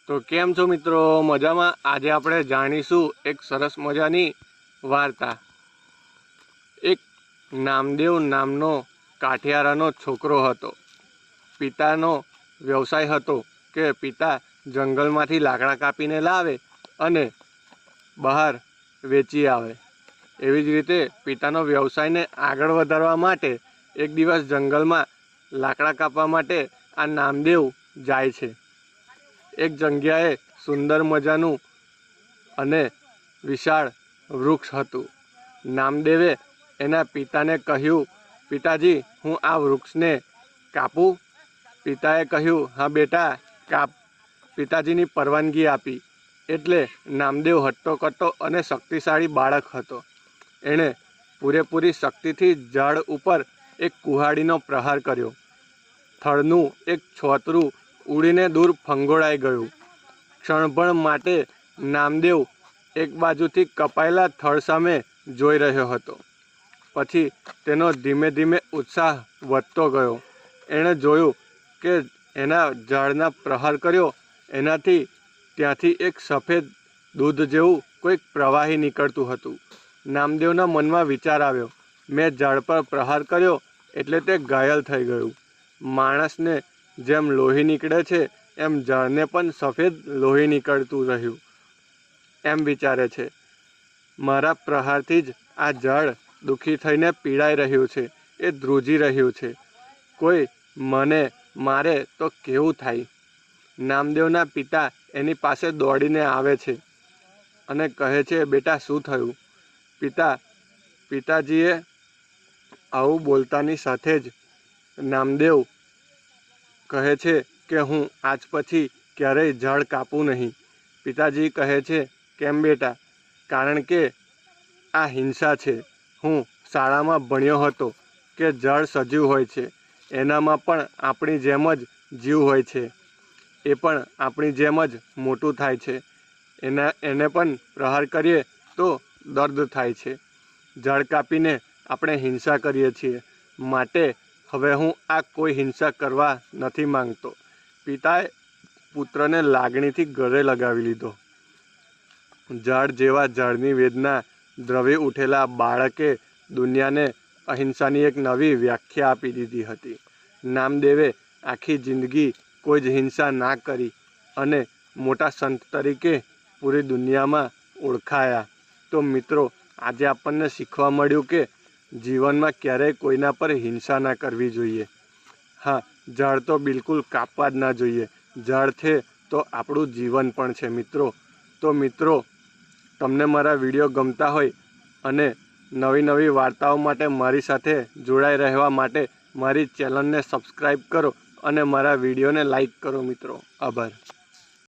તો કેમ છો મિત્રો? મજામાં? આજે આપણે જાણીશું એક સરસ મજાની વાર્તા। એક નામદેવ નામનો કાઠિયારાનો છોકરો હતો। પિતાનો વ્યવસાય હતો કે પિતા જંગલમાંથી લાકડા કાપીને લાવે અને બહાર વેચી આવે। એવી જ રીતે પિતાનો વ્યવસાયને આગળ વધારવા માટે એક દિવસ જંગલમાં લાકડા કાપવા માટે આ નામદેવ જાય છે। એક જગ્યાએ સુંદર મજાનું અને વિશાળ વૃક્ષ હતું। નામદેવે એના પિતાને કહ્યું, પિતાજી, હું આ વૃક્ષને કાપું? પિતાએ કહ્યું, હા બેટા, કાપ। પિતાજીની પરવાનગી આપી એટલે નામદેવ હટ્ટો કટ્ટો અને શક્તિશાળી બાળક હતો। એણે પૂરેપૂરી શક્તિથી ઝાડ ઉપર એક કુહાડીનો પ્રહાર કર્યો। થડનું એક છોતરું ઉડીને દૂર ફંગોળાઈ ગયું। ક્ષણભર માટે નામદેવ એક બાજુથી કપાયેલા થડ સામે જોઈ રહ્યો હતો। પછી તેનો ધીમે ધીમે ઉત્સાહ વધતો ગયો। એણે જોયું કે એના ઝાડના પ્રહાર કર્યો એનાથી ત્યાંથી એક સફેદ દૂધ જેવું કોઈક પ્રવાહી નીકળતું હતું। નામદેવના મનમાં વિચાર આવ્યો, મેં ઝાડ પર પ્રહાર કર્યો એટલે તે ઘાયલ થઈ ગયું। માણસને જેમ લોહી નીકળે છે એમ ઝાડને પણ સફેદ લોહી નીકળતું રહ્યું એમ વિચારે છે। મારા પ્રહારથી જ આ ઝાડ દુઃખી થઈને પીડાઈ રહ્યું છે, એ ધ્રુજી રહ્યું છે। કોઈ મને મારે તો કેવું થાય? નામદેવના પિતા એની પાસે દોડીને આવે છે અને કહે છે, બેટા, શું થયું? પિતાજીએ આવું બોલતાની સાથે જ નામદેવ કહે છે કે હું આજ પછી ક્યારેય ઝાડ કાપું નહીં। પિતાજી કહે છે, કેમ બેટા? કારણ કે આ હિંસા છે। હું શાળામાં ભણ્યો હતો કે ઝાડ સજીવ હોય છે, એનામાં પણ આપણી જેમ જ જીવ હોય છે, એ પણ આપણી જેમ જ મોટું થાય છે। એને પણ પ્રહાર કરીએ તો દર્દ થાય છે। ઝાડ કાપીને આપણે હિંસા કરીએ છીએ, માટે હવે હું આ કોઈ હિંસા કરવા નથી માંગતો। પિતાએ પુત્રને લાગણીથી ગળે લગાવી લીધો। ઝાડ જેવા ઝાડની વેદના દ્રવી ઉઠેલા બાળકે દુનિયાને અહિંસાની એક નવી વ્યાખ્યા આપી દીધી હતી। નામદેવે આખી જિંદગી કોઈ જ હિંસા ના કરી અને મોટા સંત તરીકે પૂરી દુનિયામાં ઓળખાયા। તો મિત્રો, આજે આપણને શીખવા મળ્યું કે જીવનમાં ક્યારેય કોઈના પર હિંસા ના કરવી જોઈએ। હા, ઝાડ તો બિલકુલ કાપવા જ ના જોઈએ। ઝાડ છે તો આપણું જીવન પણ છે મિત્રો। તો મિત્રો, તમને મારા વિડીયો ગમતા હોય અને નવી નવી વાર્તાઓ માટે મારી સાથે જોડાઈ રહેવા માટે મારી ચેનલને સબસ્ક્રાઈબ કરો અને મારા વિડીયોને લાઈક કરો મિત્રો। આભાર।